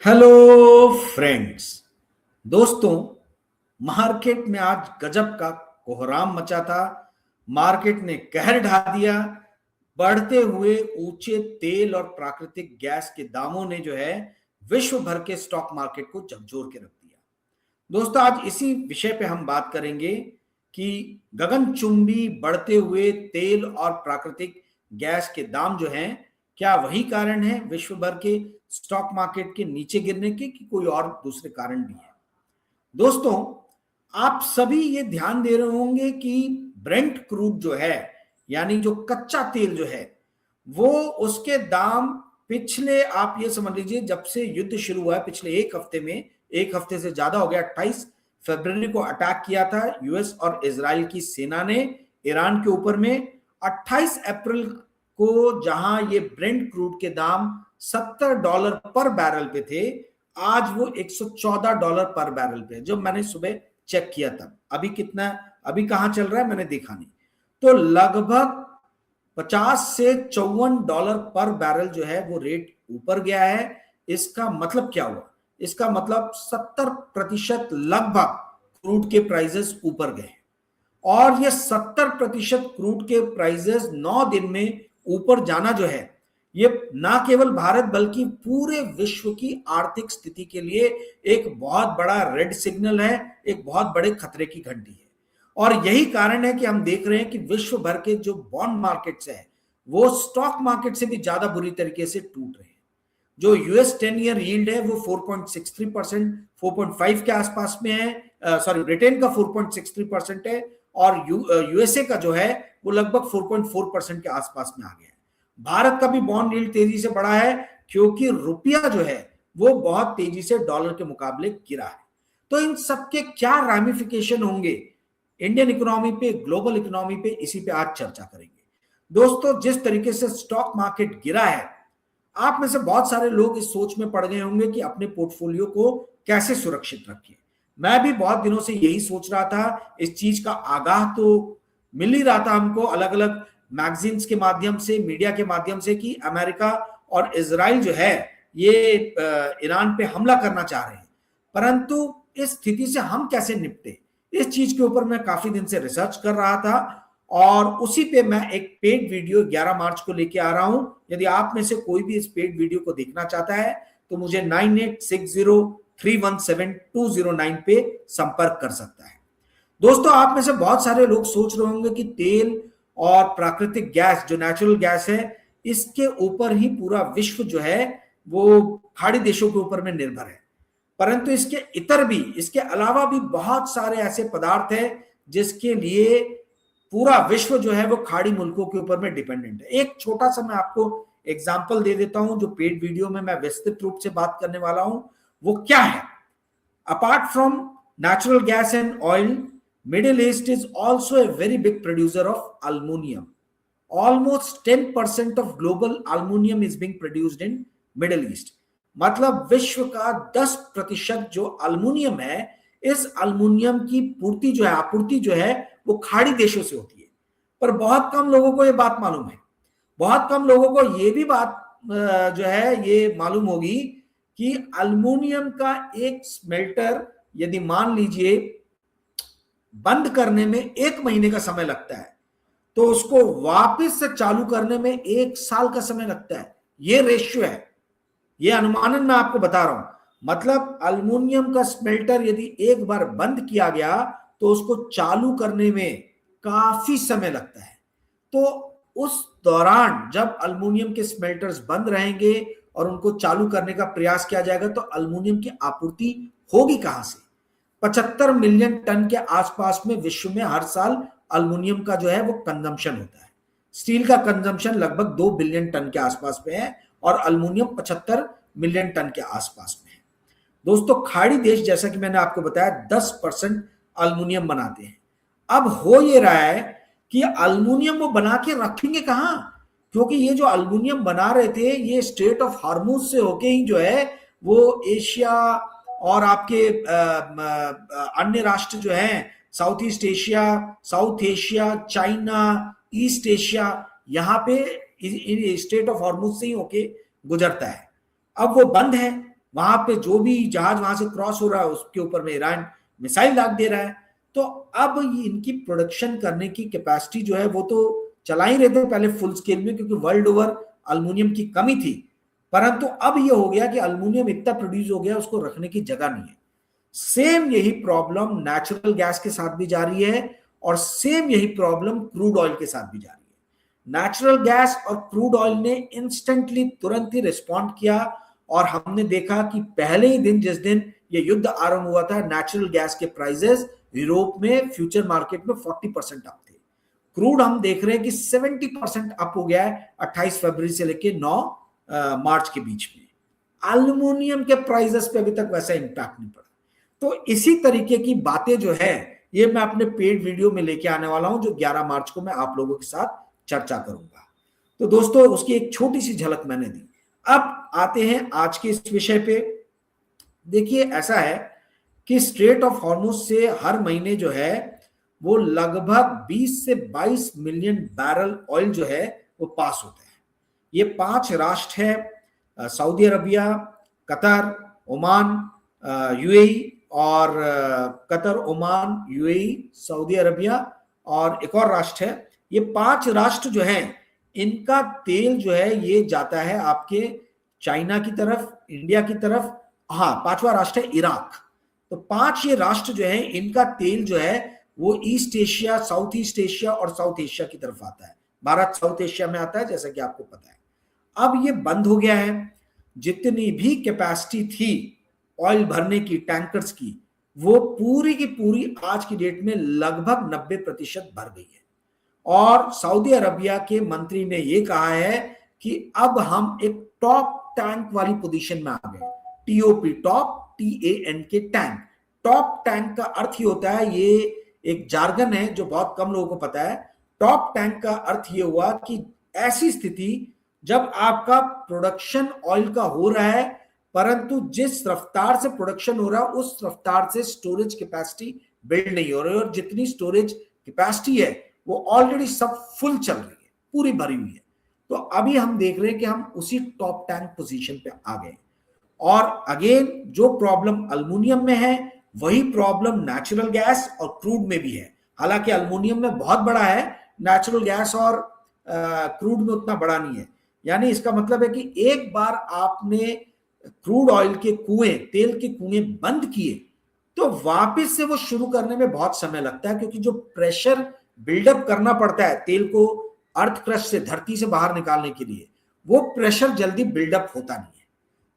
Hello friends. दोस्तों, market में आज गजब का कोहराम मचा था। मार्केट ने कहर ढा दिया। बढ़ते हुए ऊंचे तेल और प्राकृतिक गैस के दामों ने जो है विश्व भर के स्टॉक मार्केट को झकझोर के रख दिया। दोस्तों, आज इसी विषय पे हम बात करेंगे कि गगनचुंबी बढ़ते हुए तेल और प्राकृतिक गैस के दाम जो हैं, क्या वही कारण है विश्व भर के स्टॉक मार्केट के नीचे गिरने के, कि कोई और दूसरे कारण भी है। दोस्तों, आप सभी ये ध्यान दे रहे होंगे कि ब्रेंट क्रूड जो है, यानी जो कच्चा तेल जो है, वो उसके दाम पिछले, आप ये समझ लीजिए, जब से युद्ध शुरू हुआ है पिछले एक हफ्ते में, एक हफ्ते से ज्यादा हो गया, 28 फरवरी को अटैक किया था यूएस और इजराइल की सेना ने ईरान के ऊपर में। 28 अप्रैल को जहां ये ब्रेंट क्रूड के दाम $70 पर बैरल पे थे, आज वो $114 पर बैरल पे है। जब मैंने सुबह चेक किया तब अभी कितना, अभी कहां चल रहा है मैंने देखा नहीं। तो लगभग 50 से $54 पर बैरल जो है वो रेट ऊपर गया है। इसका मतलब क्या हुआ? इसका मतलब 70% लगभग क्रूड के प्राइसेस ऊपर गए। और ये 70% क्रूड के प्राइसेस 9 दिन में ऊपर जाना जो है, ये ना केवल भारत बल्कि पूरे विश्व की आर्थिक स्थिति के लिए एक बहुत बड़ा रेड सिग्नल है, एक बहुत बड़े खतरे की घंटी है। और यही कारण है कि हम देख रहे हैं कि विश्व भर के जो बॉन्ड मार्केट्स है वो स्टॉक मार्केट से भी ज्यादा बुरी तरीके से टूट रहे हैं। जो यूएस 10 ईयर यील्ड है वो 4.63%, 4.5 के आसपास में है। सॉरी, ब्रिटेन का 4.63% है, और यूएसए का जो है वो लगभग 4.4% के आसपास में आ गया है। भारत का भी बॉन्ड यील्ड तेजी से बढ़ा है, क्योंकि रुपया जो है वो बहुत तेजी से डॉलर के मुकाबले गिरा है। तो इन सबके क्या रामिफिकेशन होंगे इंडियन इकोनॉमी पे, ग्लोबल इकोनॉमी पे, इसी पे आज चर्चा करेंगे। दोस्तों, जिस तरीके से स्टॉक मार्केट गिरा है, आप में से बहुत सारे लोग इस सोच में पड़ गए होंगे कि अपने पोर्टफोलियो को कैसे सुरक्षित रखें। मैं भी बहुत दिनों से यही सोच रहा था। इस चीज का आगाह तो मिल ही रहा था हमको अलग अलग मैगजीन्स के माध्यम से, मीडिया के माध्यम से, कि अमेरिका और इजराइल जो है ये ईरान पे हमला करना चाह रहे हैं। परंतु इस स्थिति से हम कैसे निपटे, इस चीज के ऊपर मैं काफी दिन से रिसर्च कर रहा था, और उसी पे मैं एक पेड वीडियो 11 मार्च को लेके आ रहा हूं। यदि आप में से कोई भी इस पेड वीडियो को देखना चाहता है तो मुझे 9860317209 पे संपर्क कर सकता है। दोस्तों, आप में से बहुत सारे लोग सोच रहे होंगे कि तेल और प्राकृतिक गैस, जो नेचुरल गैस है, इसके ऊपर ही पूरा विश्व जो है वो खाड़ी देशों के ऊपर में निर्भर है। परंतु इसके इतर भी, इसके अलावा भी बहुत सारे ऐसे पदार्थ हैं जिसके लिए पूरा विश्व जो है वो खाड़ी मुल्कों के ऊपर में डिपेंडेंट है। एक छोटा सा मैं आपको एग्जांपल दे देता हूं, जो पेड वीडियो में मैं विस्तृत रूप से बात करने वाला हूं। वो क्या है? Apart from natural gas and oil, middle east is also a very big producer of aluminium. Almost 10% of global aluminium is being produced in middle east. मतलब विश्व का 10% जो अल्मोनियम है, इस अल्मोनियम की पूर्ति जो है, आपूर्ति जो है, वो खाड़ी देशों से होती है। पर बहुत कम लोगों को ये बात मालूम है। बहुत कम लोगों को ये भी बात जो है ये मालूम होगी कि अल्मोनियम का एक स्मेल्टर, यदि मान लीजिए बंद करने में 1 महीने का समय लगता है, तो उसको वापस से चालू करने में 1 साल का समय लगता है। ये रेशियो है, ये अनुमानन मैं आपको बता रहा हूं। मतलब अल्मुनियम का स्मेल्टर यदि एक बार बंद किया गया तो उसको चालू करने में काफी समय लगता है। तो उस दौरान जब अल्मुनियम के स्मेल्टर्स बंद रहेंगे और उनको चालू करने का प्रयास किया जाएगा, तो अल्मुनियम की आपूर्ति होगी कहां से? 75 मिलियन टन के आसपास में विश्व में हर साल अल्मुनियम का जो है वो कंजम्पशन होता है। स्टील का कंजम्पशन लगभग 2 बिलियन टन के आसपास में है, और अल्मुनियम 75 मिलियन टन के आसपास में है। दोस्तों, खाड़ी देश, जैसा कि मैंने आपको बताया, 10% अल्मुनियम बनाते हैं। अब हो ये रहा है कि अल्मुनियम वो बना के रखेंगे कहां? क्योंकि ये जो अल्मुनियम बना रहे थे, ये स्ट्रेट ऑफ हार्मूज से होके ही जो है वो एशिया और आपके अन्य राष्ट्र जो हैं, south east Asia, south Asia, China, east Asia, यहाँ पे स्ट्रेट ऑफ हार्मूज से ही होके गुजरता है। अब वो बंद है, वहां पे जो भी जहाज वहां से क्रॉस हो रहा है उसके ऊपर में ईरान मिसाइल दाग दे रहा है। तो अब ये इनकी प्रोडक्शन करने की कैपेसिटी जो है वो तो चला ही रहे थे पहले फुल स्केल में, क्योंकि वर्ल्ड ओवर अल्मुनियम की कमी थी। परंतु अब ये हो गया कि अल्मुनियम इतना प्रोड्यूस हो गया उसको रखने की जगह नहीं है। सेम यही प्रॉब्लम नेचुरल गैस के साथ भी जा रही है और सेम यही प्रॉब्लम क्रूड ऑयल के साथ भी जा रही है। नेचुरल गैस और क्रूड ऑयल ने इंस्टेंटली तुरंत ही रिस्पॉन्ड किया और हमने देखा कि पहले ही दिन जिस दिन ये युद्ध आरंभ हुआ था, नेचुरल गैस के प्राइसेस यूरोप में फ्यूचर मार्केट में 40% अप थे। क्रूड हम देख रहे हैं कि 70% अप हो गया है 28 फरवरी से लेकर 9 मार्च के बीच में। एल्यूमिनियम के प्राइसेस पे अभी तक वैसा इंपैक्ट नहीं पड़ा। तो इसी तरीके की बातें जो है ये मैं अपने पेड वीडियो में लेके आने वाला हूं, जो 11 मार्च को मैं आप लोगों के साथ चर्चा करूंगा। तो दोस्तों उसकी एक छोटी सी झलक मैंने दी। अब आते हैं आज के इस विषय पे। देखिए ऐसा है कि स्ट्रेट ऑफ हॉर्मुज से हर महीने जो है वो लगभग 20 से 22 मिलियन बैरल ऑयल जो है वो पास होता है। ये 5 राष्ट्र है, Saudi Arabia, Qatar, Oman, UAE और Qatar, Oman, UAE, Saudi Arabia और एक और राष्ट्र है। ये 5 राष्ट्र जो हैं इनका तेल जो है ये जाता है आपके चाइना की तरफ, इंडिया की तरफ। हाँ, 5वां राष्ट्र है इराक। तो 5 ये राष्ट्र जो है इनका तेल जो है वो east Asia, south east Asia और साउथ एशिया की तरफ आता है। भारत साउथ एशिया में आता है जैसा कि आपको पता है। अब ये बंद हो गया है। जितनी भी कैपेसिटी थी ऑयल भरने की टैंकर्स की, वो पूरी की पूरी आज की डेट में लगभग 90% भर गई है। और सऊदी अरबिया के मंत्री ने ये कहा है कि अब हम एक टॉप टैंक वाली पोजीशन में आ गए। टीओपी, टॉप, TAN के टैंक। टॉप टैंक का अर्थ ये होता है, ये एक जार्गन है जो बहुत कम लोगों को पता है। टॉप टैंक का अर्थ ये हुआ कि ऐसी स्थिति जब आपका प्रोडक्शन ऑयल का हो रहा है परंतु जिस रफ्तार से प्रोडक्शन हो रहा है उस रफ्तार से स्टोरेज कैपेसिटी बिल्ड नहीं हो रही, और जितनी स्टोरेज कैपेसिटी है वो ऑलरेडी सब फुल चल रही है, पूरी भरी हुई है। तो अभी हम देख रहे हैं कि हम उसी टॉप टैंक पोजीशन पे आ गए। और अगेन जो प्रॉब्लम अल्मुनियम में है वही प्रॉब्लम नेचुरल गैस और क्रूड में भी है। हालांकि अल्मुनियम में बहुत बड़ा है, नेचुरल गैस और क्रूड में उतना बड़ा नहीं है। यानी इसका मतलब है कि एक बार आपने क्रूड ऑयल के कुएं, तेल के कुएं बंद किए तो वापस से वो शुरू करने में बहुत समय लगता है, क्योंकि जो प्रेशर बिल्डअप करना पड़ता है तेल को अर्थ क्रस्ट से, धरती से बाहर निकालने के लिए, वो प्रेशर जल्दी बिल्डअप होता नहीं है।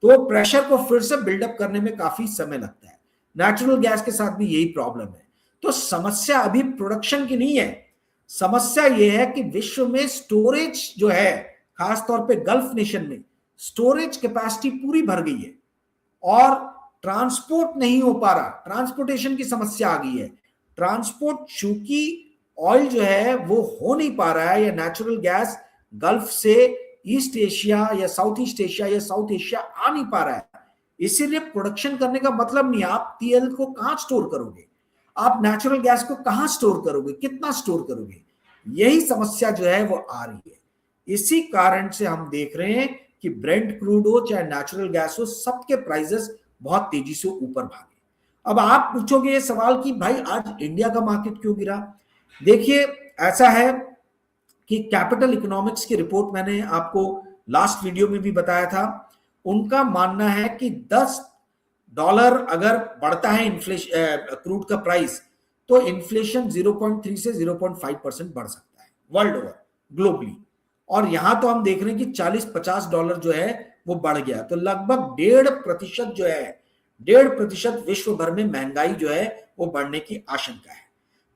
तो प्रेशर को फिर से बिल्डअप करने में काफी समय लगता है। नेचुरल गैस के साथ भी यही प्रॉब्लम है। तो समस्या अभी प्रोडक्शन की नहीं है, समस्या यह है कि विश्व में स्टोरेज जो है, खासतौर पे गल्फ नेशन में स्टोरेज कैपेसिटी पूरी भर गई है और ट्रांसपोर्ट नहीं हो पा रहा। ट्रांसपोर्टेशन की समस्या आ गई है। ट्रांसपोर्ट चूंकि ऑयल जो है वो हो नहीं पा रहा है, या नेचुरल गैस गल्फ से ईस्ट एशिया या साउथ ईस्ट एशिया या साउथ एशिया आ नहीं पा रहा है, इसीलिए प्रोडक्शन करने का मतलब नहीं। आप तेल को कहां स्टोर करोगे, आप नेचुरल गैस को कहां स्टोर करोगे, कितना स्टोर करोगे, यही समस्या जो है वो आ रही है। इसी कारण से हम देख रहे हैं कि ब्रेंट क्रूड हो चाहे नेचुरल गैस हो, सबके प्राइसेस बहुत तेजी से ऊपर भागे। अब आप पूछोगे ये सवाल कि भाई आज इंडिया का मार्केट क्यों गिरा। देखिए ऐसा है कि कैपिटल इकोनॉमिक्स की रिपोर्ट मैंने आपको लास्ट वीडियो में भी बताया था। उनका मानना है कि $10 अगर बढ़ता है इन्फ्लेशन, क्रूड का प्राइस, तो इन्फ्लेशन 0.3 से 0.5% बढ़ सकता है वर्ल्ड ओवर, ग्लोबली। और यहां तो हम देख रहे हैं कि $40-50 जो है वो बढ़ गया, तो लगभग 1.5% जो है, 1.5% विश्व भर में महंगाई जो है वो बढ़ने की आशंका है।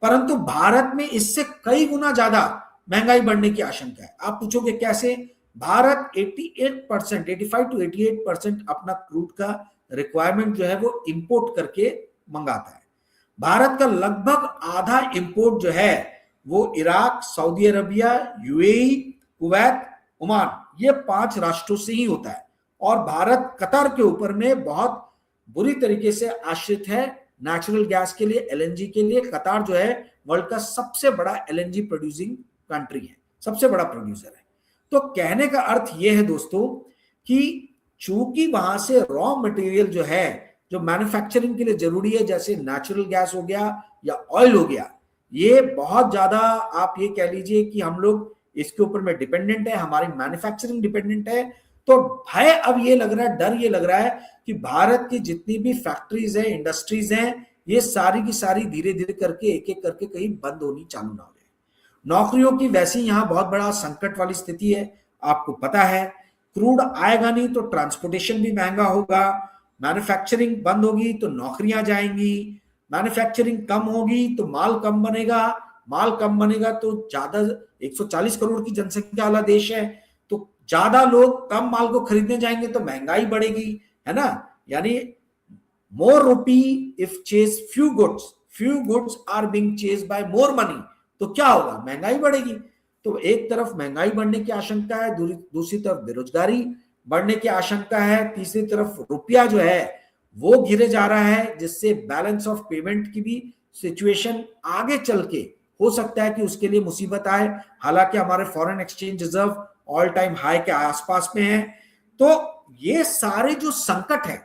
परंतु भारत में इससे कई गुना ज्यादा महंगाई बढ़ने की आशंका है। आप पूछोगे कैसे। भारत 88%, 85 to 88% अपना क्रूड का रिक्वायरमेंट जो है वो इंपोर्ट करके मंगाता है। भारत का लगभग आधा इंपोर्ट जो है वो Iraq, Saudi Arabia, UAE, Kuwait, Oman, ये 5 राष्ट्रों से ही होता है। और भारत कतर के ऊपर में बहुत बुरी तरीके से आश्रित है नेचुरल गैस के लिए, एलएनजी के लिए। कतर जो है वर्ल्ड का सबसे बड़ा एलएनजी प्रोड्यूसिंग कंट्री है, सबसे बड़ा प्रोड्यूसर है। तो कहने का अर्थ यह है दोस्तों कि चूंकि वहां से रॉ मटेरियल जो है, जो मैन्युफैक्चरिंग के लिए जरूरी है, जैसे नेचुरल गैस हो गया या ऑयल हो गया, ये बहुत ज्यादा आप ये कह लीजिए कि हम लोग इसके ऊपर में डिपेंडेंट है, हमारी मैन्युफैक्चरिंग डिपेंडेंट है। तो भय अब ये लग रहा है, डर ये लग रहा है कि भारत की जितनी भी फैक्ट्रीज हैं, इंडस्ट्रीज हैं, ये सारी की सारी धीरे धीरे करके एक एक करके कहीं बंद होनी चालू ना हो जाए। नौकरियों की वैसे ही यहाँ बहुत बड़ा संकट वाली स्थिति है, आपको पता है। क्रूड आएगा नहीं तो ट्रांसपोर्टेशन भी महंगा होगा, मैन्युफैक्चरिंग बंद होगी तो नौकरियां जाएंगी, मैन्युफैक्चरिंग कम होगी तो माल कम बनेगा, माल कम बनेगा तो ज्यादा, 140 करोड़ की जनसंख्या वाला देश है, तो ज्यादा लोग कम माल को खरीदने जाएंगे तो महंगाई बढ़ेगी, है ना। यानी more rupee if chase few goods are being chased by more money, तो क्या होगा, महंगाई बढ़ेगी। तो एक तरफ महंगाई बढ़ने की आशंका है, दूसरी तरफ बेरोजगारी बढ़ने की आशंका है, तीसरी तरफ रुपया जो है वो गिरे जा रहा है, जिससे बैलेंस ऑफ पेमेंट की भी सिचुएशन आगे चल के हो सकता है कि उसके लिए मुसीबत आए। हालांकि हमारे foreign exchange reserve all time high के आसपास में है। तो ये सारे जो संकट है,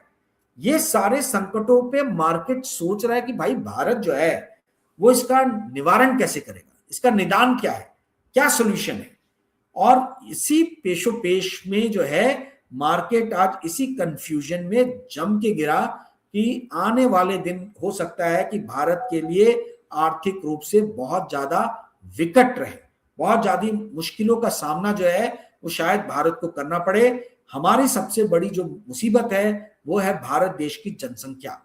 ये सारे संकटों पे मार्केट सोच रहा है कि भाई भारत जो है वो इसका निवारण कैसे करेगा, इसका निदान क्या है, क्या सोल्यूशन है। और इसी पेशो पेश में जो है मार्केट आज इसी कंफ्यूजन में जम के गिरा कि आने वाले दिन हो सकता है कि भारत के लिए आर्थिक रूप से बहुत ज्यादा विकट रहे, बहुत ज्यादा मुश्किलों का सामना जो है वो शायद भारत को करना पड़े। हमारी सबसे बड़ी जो मुसीबत है वो है भारत देश की जनसंख्या।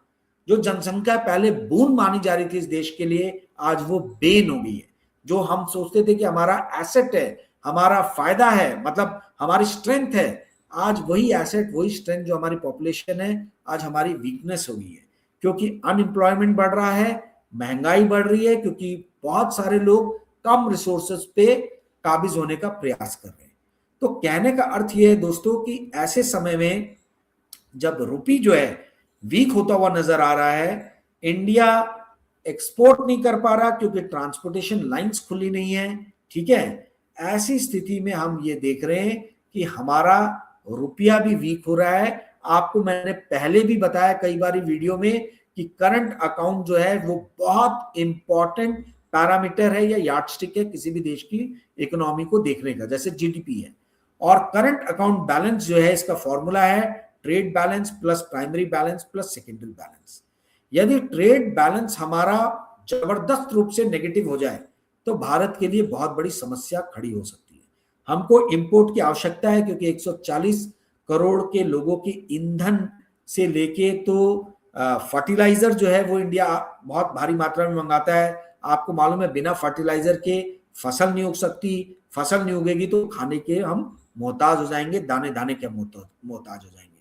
जो जनसंख्या पहले बूंद मानी जा रही थी इस देश के लिए, आज वो बेन हो गई है। जो हम सोचते थे कि हमारा एसेट है, हमारा फायदा है, मतलब हमारी स्ट्रेंथ है, आज वही एसेट, वही स्ट्रेंथ जो हमारी पॉपुलेशन है, आज हमारी वीकनेस हो गई है। क्योंकि अनएम्प्लॉयमेंट बढ़ रहा है, महंगाई बढ़ रही है, क्योंकि बहुत सारे लोग कम रिसोर्सेज पे काबिज होने का प्रयास कर रहे हैं। तो कहने का अर्थ यह है दोस्तों कि ऐसे समय में जब रुपी जो है वीक होता हुआ नजर आ रहा है, इंडिया एक्सपोर्ट नहीं कर पा रहा क्योंकि ट्रांसपोर्टेशन लाइंस खुली नहीं है, ठीक है। ऐसी स्थिति में हम ये देख रहे हैं कि हमारा रुपया भी वीक हो रहा है। आपको मैंने पहले भी बताया कई बार वीडियो में कि करंट अकाउंट जो है वो बहुत इंपॉर्टेंट पैरामीटर है या यार्डस्टिक है किसी भी देश की इकोनॉमी को देखने का, जैसे जीडीपी है। और करंट अकाउंट बैलेंस जो है, इसका फॉर्मूला है trade balance plus primary balance plus secondary balance. यदि ट्रेड बैलेंस हमारा जबरदस्त रूप से नेगेटिव हो जाए तो भारत के लिए बहुत बड़ी समस्या खड़ी हो सकती है। हमको इंपोर्ट की आवश्यकता है क्योंकि 140 करोड़ के लोगों के ईंधन से लेके तो फर्टिलाइजर जो है वो इंडिया बहुत भारी मात्रा में मंगाता है। आपको मालूम है बिना फर्टिलाइजर के फसल नहीं उग सकती, फसल नहीं उगेगी तो खाने के हम मोहताज हो जाएंगे, दाने दाने के मोहताज हो जाएंगे।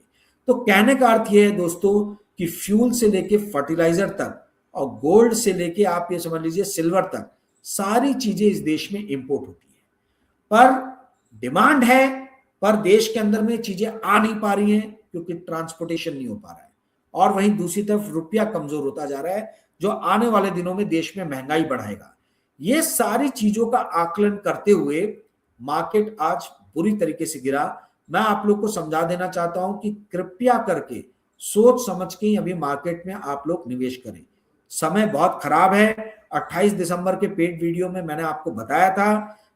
तो कहने का अर्थ यह है दोस्तों कि फ्यूल से लेके फर्टिलाइजर तक और गोल्ड से लेके आप ये समझ लीजिए सिल्वर तक सारी चीजें इस देश में इंपोर्ट होती है। पर डिमांड है, पर देश के अंदर में चीजें आ नहीं पा रही हैं क्योंकि ट्रांसपोर्टेशन नहीं हो पा रहा है। और वहीं दूसरी तरफ रुपया कमजोर होता जा रहा है जो आने वाले दिनों में देश में महंगाई बढ़ाएगा। ये सारी चीजों का आकलन करते हुए मार्केट आज बुरी तरीके से गिरा। मैं आप लोग को समझा देना चाहता हूं कि कृपया करके सोच समझ के अभी मार्केट में आप लोग निवेश करें। समय बहुत खराब है। 28 दिसंबर के पेड वीडियो में मैंने आपको बताया था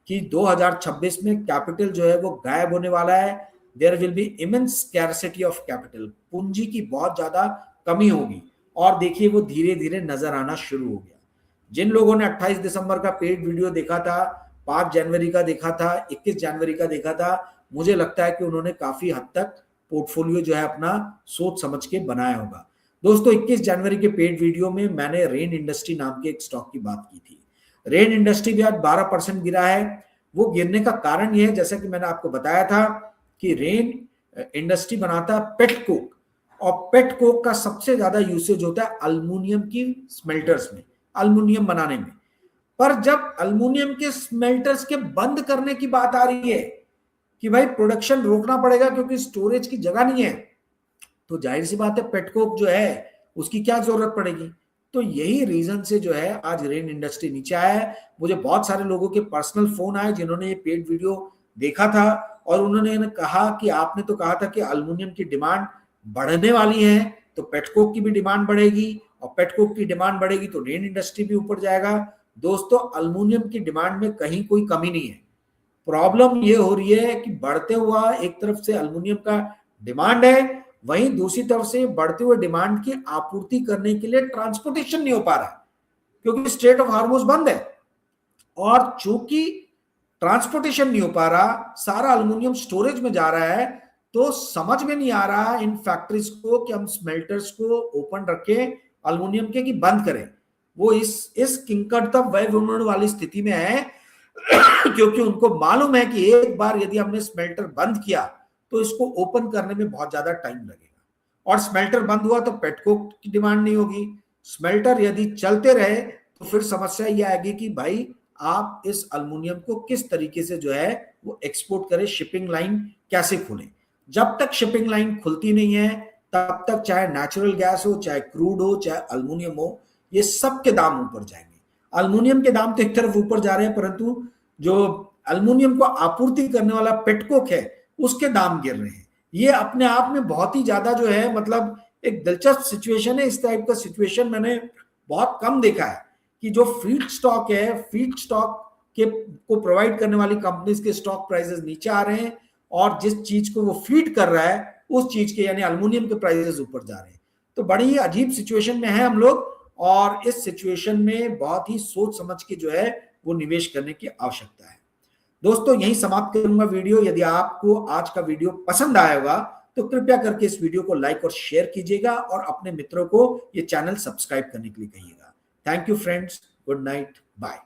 कि 2026 में कैपिटल जो है वो गायब होने वाला है। There will be immense scarcity of capital, पूंजी की बहुत ज्यादा कमी होगी। और देखिए वो धीरे धीरे नजर आना शुरू हो गया। जिन लोगों ने 28 दिसंबर का पेड वीडियो देखा था, 5 जनवरी का देखा था, 21 जनवरी का देखा था, मुझे लगता है कि उन्होंने काफी हद तक पोर्टफोलियो जो है अपना सोच समझ के बनाया होगा। दोस्तों 21 जनवरी के पेड वीडियो में मैंने रेन इंडस्ट्री नाम के एक स्टॉक की बात की थी। रेन इंडस्ट्री भी आज 12% गिरा है। वो गिरने का कारण यह है, जैसा कि मैंने आपको बताया था कि रेन इंडस्ट्री बनाता है पेट कोक, और पेट कोक का सबसे ज्यादा यूसेज होता है अल्मुनियम की स्मेल्टर्स में, अल्मुनियम बनाने में। पर जब अल्मुनियम के स्मेल्टर्स के बंद करने की बात आ रही है कि भाई प्रोडक्शन रोकना पड़ेगा क्योंकि स्टोरेज की जगह नहीं है, तो जाहिर सी बात है पेटकोक जो है उसकी क्या जरूरत पड़ेगी। तो यही रीजन से जो है आज रेन इंडस्ट्री नीचे आया है। मुझे बहुत सारे लोगों के पर्सनल फोन आए जिन्होंने ये पेड वीडियो देखा था और उन्होंने कहा कि आपने तो कहा था कि एल्युमिनियम की डिमांड बढ़ने वाली है, तो पेटकोक की भी डिमांड बढ़ेगी और पेटकोक की डिमांड बढ़ेगी तो रेन इंडस्ट्री भी ऊपर जाएगा। दोस्तों, एल्युमिनियम की डिमांड में कहीं कोई कमी नहीं है। प्रॉब्लम ये हो रही है कि बढ़ते हुआ एक तरफ से एल्युमिनियम का डिमांड है, वहीं दूसरी तरफ से बढ़ते हुए डिमांड की आपूर्ति करने के लिए ट्रांसपोर्टेशन नहीं हो पा रहा है, क्योंकि स्ट्रेट ऑफ हार्मोज बंद है। और चूंकि ट्रांसपोर्टेशन नहीं हो पा रहा, सारा एल्युमिनियम स्टोरेज में जा रहा है, तो समझ में नहीं आ रहा इन फैक्ट्रीज को कि हम स्मेल्टर्स को ओपन रखें एल्युमिनियम के कि बंद करें। वो इस किंकरतम वैभवपूर्ण वाली स्थिति में है क्योंकि उनको मालूम है कि एक बार यदि हमने स्मेल्टर बंद किया तो इसको ओपन करने में बहुत ज्यादा टाइम लगेगा, और स्मेल्टर बंद हुआ तो पेटकोक की डिमांड नहीं होगी। स्मेल्टर यदि चलते रहे तो फिर समस्या ये आएगी कि भाई आप इस एल्युमिनियम को किस तरीके से जो है वो एक्सपोर्ट करें, शिपिंग लाइन कैसे खोलें। जब तक शिपिंग लाइन खुलती नहीं है तब तक चाहे नेचुरल गैस हो, चाहे क्रूड हो, चाहे एल्युमिनियम हो, ये सब के दाम ऊपर जाएंगे। एल्युमिनियम के दाम तो एक तरफ ऊपर जा रहे हैं, परंतु जो एल्युमिनियम को आपूर्ति करने वाला पेटकोक है उसके दाम गिर रहे हैं। ये अपने आप में बहुत ही ज्यादा जो है मतलब एक दिलचस्प सिचुएशन है। इस टाइप का सिचुएशन मैंने बहुत कम देखा है कि जो फीड स्टॉक है, फीड स्टॉक के को प्रोवाइड करने वाली कंपनीज के स्टॉक प्राइसेस नीचे आ रहे हैं और जिस चीज को वो फीड कर रहा है उस चीज के यानी एल्युमिनियम के प्राइसेस ऊपर जा रहे हैं। तो बड़ी ही अजीब सिचुएशन में है हम लोग, और इस सिचुएशन में बहुत ही सोच समझ के जो है वो निवेश करने की आवश्यकता है। दोस्तों, यही समाप्त करूंगा वीडियो। यदि आपको आज का वीडियो पसंद आया होगा तो कृपया करके इस वीडियो को लाइक और शेयर कीजिएगा और अपने मित्रों को ये चैनल सब्सक्राइब करने के लिए कहिएगा। Thank you friends, good night, bye.